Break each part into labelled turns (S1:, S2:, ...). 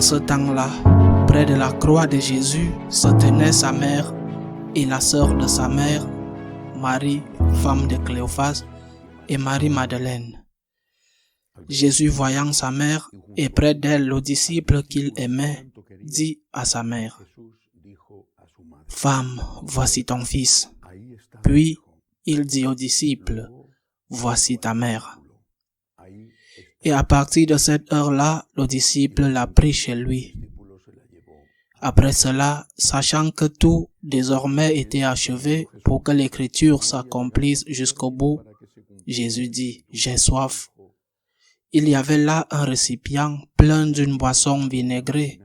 S1: ce temps-là, près de la croix de Jésus, se tenaient sa mère et la sœur de sa mère, Marie, femme de Cléophas, et Marie-Madeleine. Jésus, voyant sa mère et près d'elle le disciple qu'il aimait, dit à sa mère: « Femme, voici ton fils. » Puis il dit au disciple: « Voici ta mère. » Et à partir de cette heure-là, le disciple l'a pris chez lui. Après cela, sachant que tout désormais était achevé pour que l'écriture s'accomplisse jusqu'au bout, Jésus dit: « J'ai soif. » Il y avait là un récipient plein d'une boisson vinaigrée.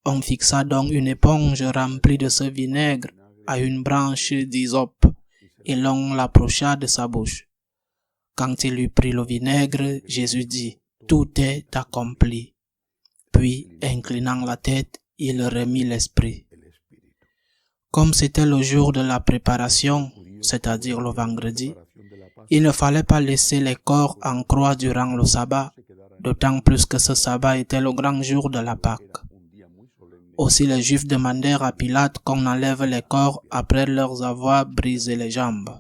S1: On fixa donc une éponge remplie de ce vinaigre à une branche d'hysope et l'on l'approcha de sa bouche. Quand il eut pris le vinaigre, Jésus dit: « Tout est accompli. » Puis, inclinant la tête, il remit l'esprit. Comme c'était le jour de la préparation, c'est-à-dire le vendredi, il ne fallait pas laisser les corps en croix durant le sabbat, d'autant plus que ce sabbat était le grand jour de la Pâque. Aussi les Juifs demandèrent à Pilate qu'on enlève les corps après leur avoir brisé les jambes.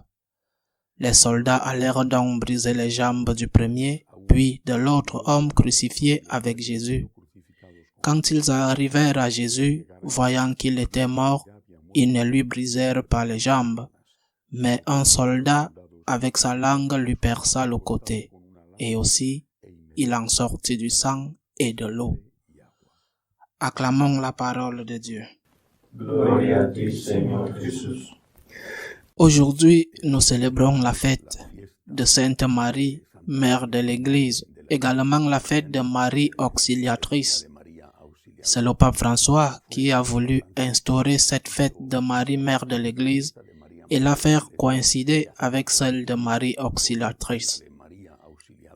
S1: Les soldats allèrent donc briser les jambes du premier, puis de l'autre homme crucifié avec Jésus. Quand ils arrivèrent à Jésus, voyant qu'il était mort, ils ne lui brisèrent pas les jambes, mais un soldat avec sa langue lui perça le côté, et aussi il en sortit du sang et de l'eau. Acclamons la parole de Dieu.
S2: Gloria a ti, Seigneur Jesús.
S1: Aujourd'hui, nous célébrons la fête de Sainte Marie, Mère de l'Église, également la fête de Marie Auxiliatrice. C'est le pape François qui a voulu instaurer cette fête de Marie, Mère de l'Église, et la faire coïncider avec celle de Marie Auxiliatrice.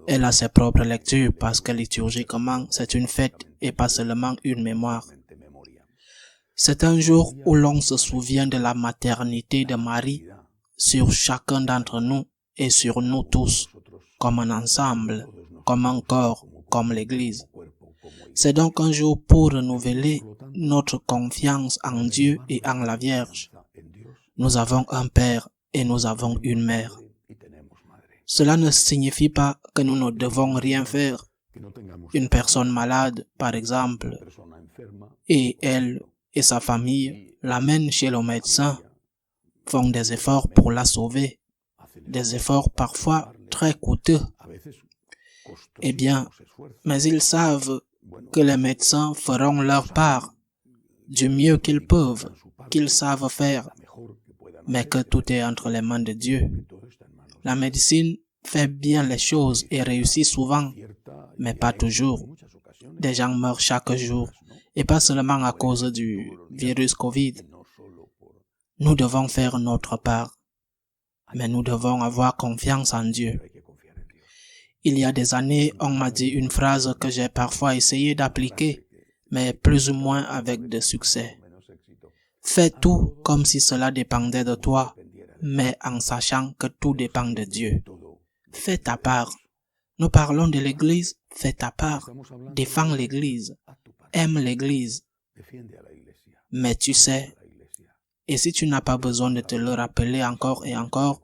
S1: Elle a ses propres lectures parce que liturgiquement, c'est une fête et pas seulement une mémoire. C'est un jour où l'on se souvient de la maternité de Marie sur chacun d'entre nous et sur nous tous, comme un ensemble, comme un corps, comme l'Église. C'est donc un jour pour renouveler notre confiance en Dieu et en la Vierge. Nous avons un Père et nous avons une Mère. Cela ne signifie pas que nous ne devons rien faire. Une personne malade, par exemple, et elle et sa famille l'amènent chez le médecin, font des efforts pour la sauver, des efforts parfois très coûteux. Eh bien, mais ils savent que les médecins feront leur part du mieux qu'ils peuvent, qu'ils savent faire, mais que tout est entre les mains de Dieu. La médecine fait bien les choses et réussit souvent, mais pas toujours. Des gens meurent chaque jour, et pas seulement à cause du virus Covid. Nous devons faire notre part, mais nous devons avoir confiance en Dieu. Il y a des années, on m'a dit une phrase que j'ai parfois essayé d'appliquer, mais plus ou moins avec de succès. Fais tout comme si cela dépendait de toi, mais en sachant que tout dépend de Dieu. Fais ta part. Nous parlons de l'Église, fais ta part. Défends l'Église. Aime l'Église. Mais tu sais, et si tu n'as pas besoin de te le rappeler encore et encore,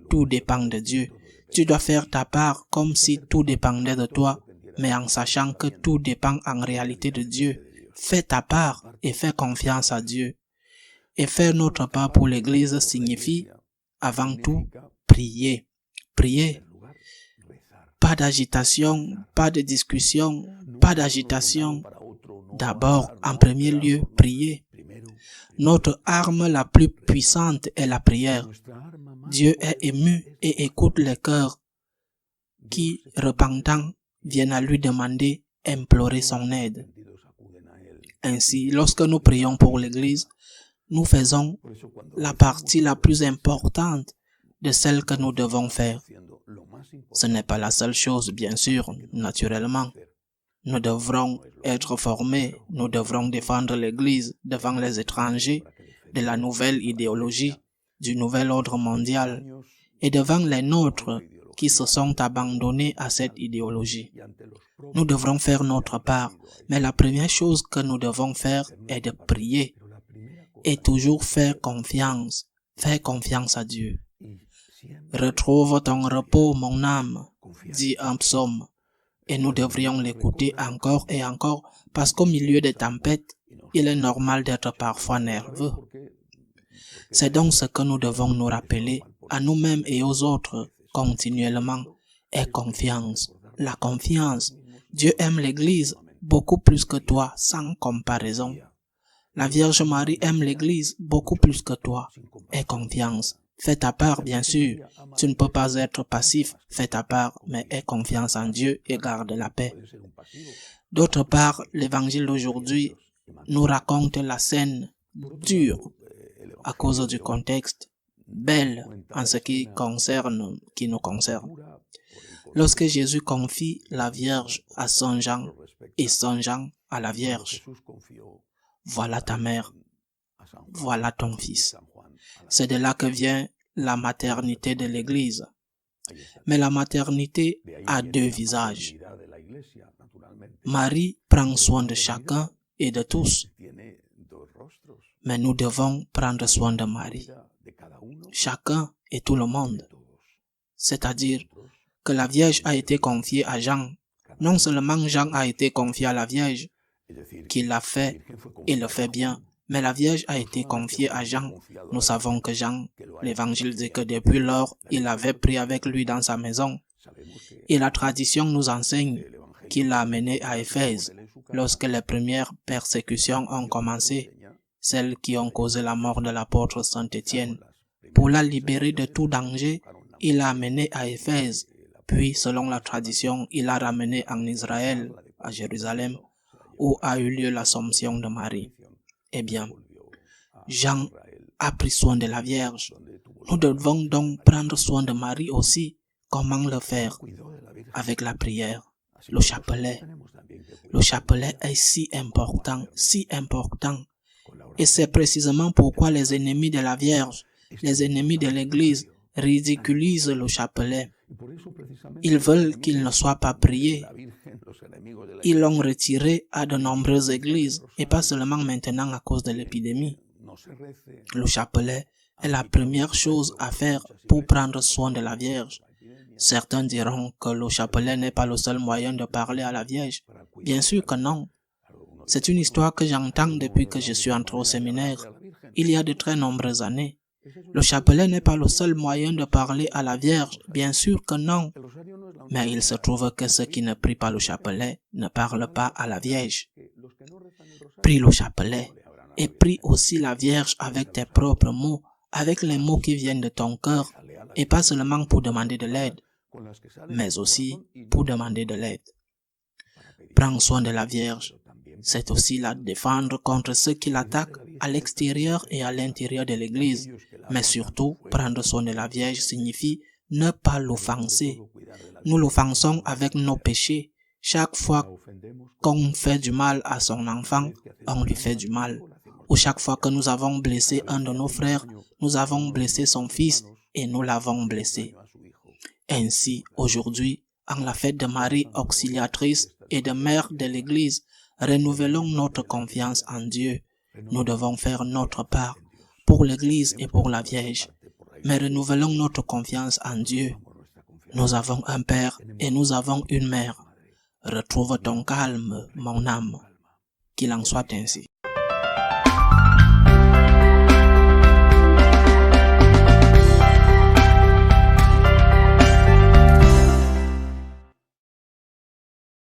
S1: tout dépend de Dieu. Tu dois faire ta part comme si tout dépendait de toi, mais en sachant que tout dépend en réalité de Dieu. Fais ta part et fais confiance à Dieu. Et faire notre part pour l'Église signifie, avant tout, prier. Prier. Pas d'agitation, pas de discussion, pas d'agitation. D'abord, en premier lieu, prier. Notre arme la plus puissante est la prière. Dieu est ému et écoute les cœurs qui, repentants, viennent à lui demander, implorer son aide. Ainsi, lorsque nous prions pour l'Église, nous faisons la partie la plus importante de celle que nous devons faire. Ce n'est pas la seule chose, bien sûr, naturellement. Nous devrons être formés, nous devrons défendre l'Église devant les étrangers de la nouvelle idéologie, du nouvel ordre mondial, et devant les nôtres qui se sont abandonnés à cette idéologie. Nous devrons faire notre part, mais la première chose que nous devons faire est de prier et toujours faire confiance à Dieu. Retrouve ton repos, mon âme, dit un psaume, et nous devrions l'écouter encore et encore, parce qu'au milieu des tempêtes, il est normal d'être parfois nerveux. C'est donc ce que nous devons nous rappeler à nous-mêmes et aux autres continuellement, est confiance. La confiance. Dieu aime l'Église beaucoup plus que toi, sans comparaison. La Vierge Marie aime l'Église beaucoup plus que toi. Aie confiance. Fais ta part, bien sûr. Tu ne peux pas être passif. Fais ta part, mais aie confiance en Dieu et garde la paix. D'autre part, l'Évangile d'aujourd'hui nous raconte la scène dure à cause du contexte, belle en ce qui nous concerne. Lorsque Jésus confie la Vierge à Saint Jean et Saint Jean à la Vierge, voilà ta mère, voilà ton fils. C'est de là que vient la maternité de l'Église. Mais la maternité a deux visages. Marie prend soin de chacun et de tous. Mais nous devons prendre soin de Marie. Chacun et tout le monde. C'est-à-dire que la Vierge a été confiée à Jean. Non seulement Jean a été confié à la Vierge, qui l'a fait et le fait bien, mais la Vierge a été confiée à Jean. Nous savons que Jean, l'Évangile dit que depuis lors, il l'avait pris avec lui dans sa maison. Et la tradition nous enseigne qu'il l'a amené à Éphèse lorsque les premières persécutions ont commencé, celles qui ont causé la mort de l'apôtre Saint Étienne. Pour la libérer de tout danger, il l'a amené à Éphèse, puis selon la tradition, il l'a ramené en Israël, à Jérusalem, où a eu lieu l'Assomption de Marie. Eh bien, Jean a pris soin de la Vierge. Nous devons donc prendre soin de Marie aussi. Comment le faire? Avec la prière, le chapelet. Le chapelet est si important. Et c'est précisément pourquoi les ennemis de la Vierge, les ennemis de l'Église, ridiculisent le chapelet. Ils veulent qu'il ne soit pas prié. Ils l'ont retiré à de nombreuses églises, et pas seulement maintenant à cause de l'épidémie. Le chapelet est la première chose à faire pour prendre soin de la Vierge. Certains diront que le chapelet n'est pas le seul moyen de parler à la Vierge. Bien sûr que non. C'est une histoire que j'entends depuis que je suis entré au séminaire, il y a de très nombreuses années. Le chapelet n'est pas le seul moyen de parler à la Vierge, bien sûr que non. Mais il se trouve que ceux qui ne prient pas le chapelet ne parlent pas à la Vierge. Prie le chapelet et prie aussi la Vierge avec tes propres mots, avec les mots qui viennent de ton cœur, et pas seulement pour demander de l'aide, mais aussi pour demander de l'aide. Prends soin de la Vierge. C'est aussi la défendre contre ceux qui l'attaquent à l'extérieur et à l'intérieur de l'Église. Mais surtout, prendre soin de la Vierge signifie ne pas l'offenser. Nous l'offensons avec nos péchés. Chaque fois qu'on fait du mal à son enfant, on lui fait du mal. Ou chaque fois que nous avons blessé un de nos frères, nous avons blessé son fils et nous l'avons blessé. Ainsi, aujourd'hui, en la fête de Marie auxiliatrice et de mère de l'Église, renouvelons notre confiance en Dieu. Nous devons faire notre part pour l'Église et pour la Vierge. Mais renouvelons notre confiance en Dieu. Nous avons un Père et nous avons une Mère. Retrouve ton calme, mon âme. Qu'il en soit ainsi.